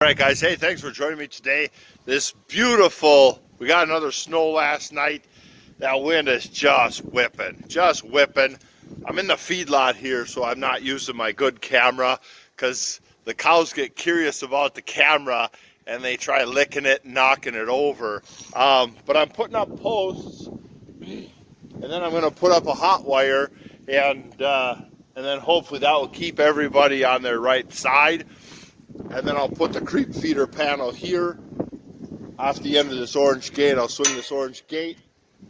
All right, guys. Hey, thanks for joining me today. We got another snow last night. That wind is just whipping. I'm in the feedlot here, so I'm not using my good camera because the cows get curious about the camera and they try licking it and knocking it over. But I'm putting up posts, and then I'm going to put up a hot wire, and then hopefully that will keep everybody on their right side. And then I'll put the creep feeder panel here off the end of this orange gate. I'll swing this orange gate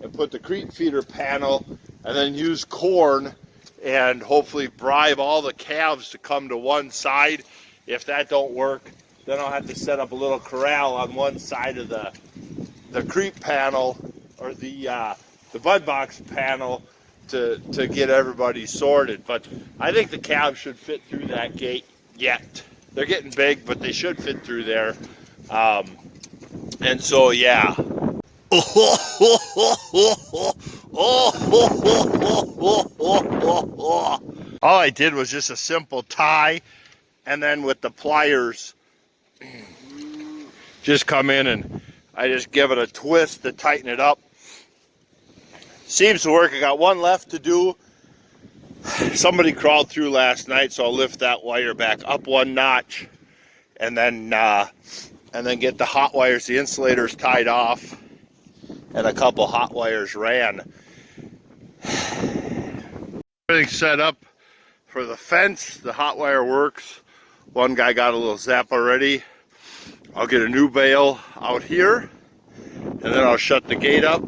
and put the creep feeder panel, and then use corn and hopefully bribe all the calves to come to one side. If that don't work, then I'll have to set up a little corral on one side of the creep panel, or the bud box panel, to get everybody sorted. But I think the calves should fit through that gate yet. They're getting big, but they should fit through there. And so, yeah. All I did was just a simple tie, and then with the pliers, just come in and I just give it a twist to tighten it up. Seems to work. I got one left to do. Somebody crawled through last night, so I'll lift that wire back up one notch, and then get the hot wires, the insulators tied off, and a couple hot wires ran. Everything's set up for the fence. The hot wire works. One guy got a little zap already. I'll get a new bale out here, and then I'll shut the gate up,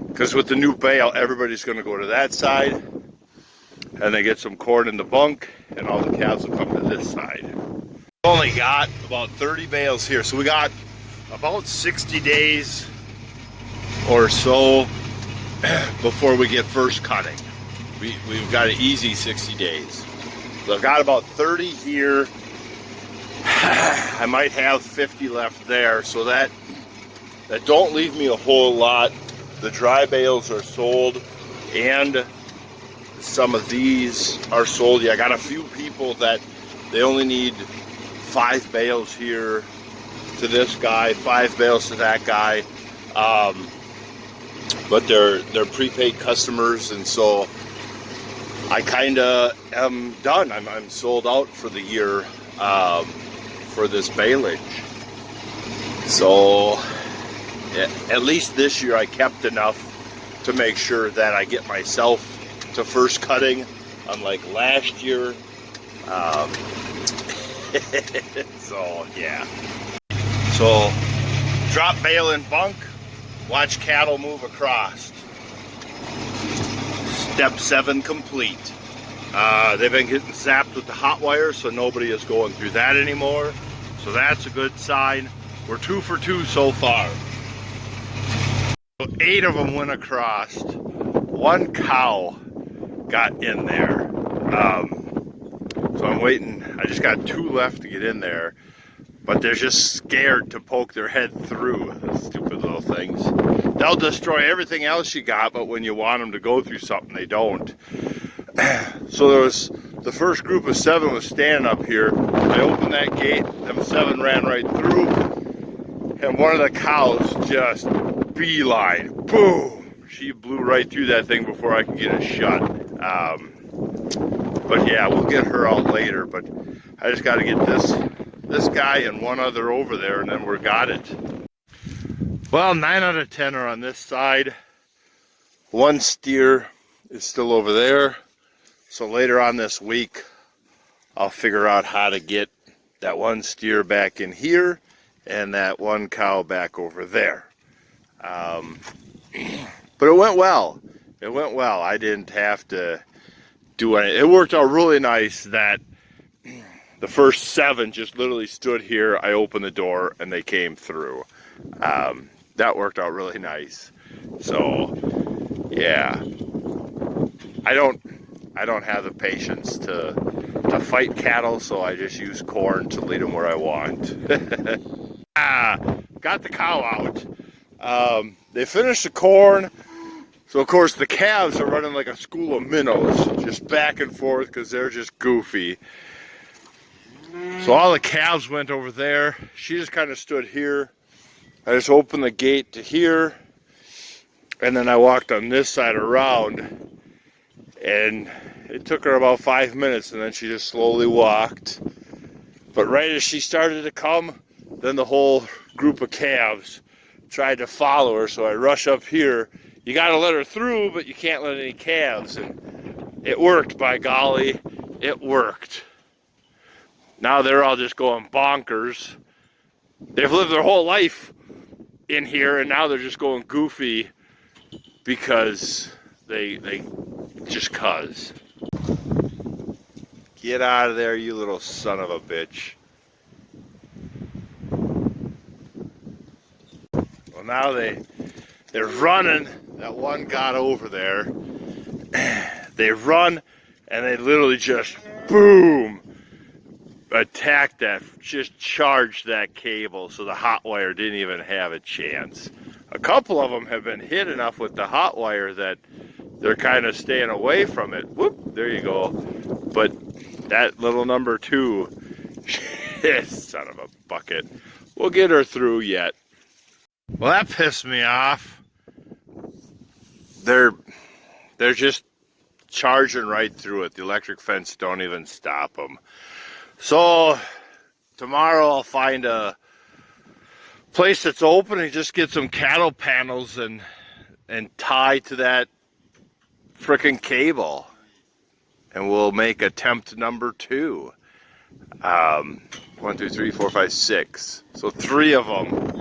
because with the new bale, everybody's going to go to that side. And they get some corn in the bunk, and all the calves will come to this side. We've only got about 30 bales here, so we got about 60 days or so before we get first cutting. We've got an easy 60 days. So I've got about 30 here. I might have 50 left there, so that don't leave me a whole lot. The dry bales are sold, and some of these are sold. Yeah, I got a few people that they only need 5 bales here to this guy, 5 bales to that guy. But they're prepaid customers, and so I kind of am done. I'm sold out for the year for this baleage. So at least this year I kept enough to make sure that I get myself to first cutting, unlike last year. So yeah. So drop bale in bunk, watch cattle move across. Step 7 complete. They've been getting zapped with the hot wire, so nobody is going through that anymore. So that's a good sign. We're 2 for 2 so far. So 8 of them went across. 1 cow got in there. So I'm waiting. I just got 2 left to get in there, but they're just scared to poke their head through. Stupid little things. They'll destroy everything else you got, but when you want them to go through something, they don't. So there was the first group of 7 was standing up here. I opened that gate, them 7 ran right through, and one of the cows just beeline, boom! She blew right through that thing before I could get it shut. But yeah, we'll get her out later. But I just got to get this guy and one other over there, and then we're got it. Well, 9 out of 10 are on this side. 1 steer is still over there. So later on this week, I'll figure out how to get that 1 steer back in here and that 1 cow back over there. But it went well. It went well. I didn't have to do anything. It worked out really nice that the first 7 just literally stood here. I opened the door and they came through. That worked out really nice. So yeah, I don't have the patience to fight cattle, so I just use corn to lead them where I want. Got the cow out. They finished the corn. So of course the calves are running like a school of minnows, just back and forth because they're just goofy. So all the calves went over there. She just kind of stood here. I just opened the gate to here, and then I walked on this side around, and it took her about 5 minutes, and then she just slowly walked. But right as she started to come, then the whole group of calves tried to follow her, so I rush up here. You gotta let her through, but you can't let any calves, and it worked, by golly, it worked. Now they're all just going bonkers. They've lived their whole life in here, and now they're just going goofy because they just cuz. Get out of there, you little son of a bitch. Well, now they're running. That one got over there. They run, and they literally just boom, attacked that, just charged that cable, so the hot wire didn't even have a chance. A couple of them have been hit enough with the hot wire that they're kind of staying away from it. Whoop, there you go. But that little number 2, son of a bucket, we'll get her through yet. Well, that pissed me off. They're just charging right through it. The electric fence don't even stop them. So tomorrow I'll find a place that's open and just get some cattle panels and tie to that frickin' cable, and we'll make attempt number 2. 1, 2, 3, 4, 5, 6. So 3 of them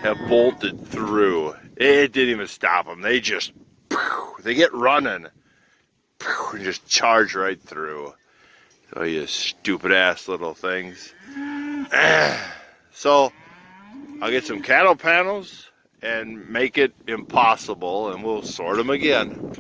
have bolted through. It didn't even stop them. They just, they get running and just charge right through. So you stupid ass little things. So I'll get some cattle panels and make it impossible, and we'll sort them again.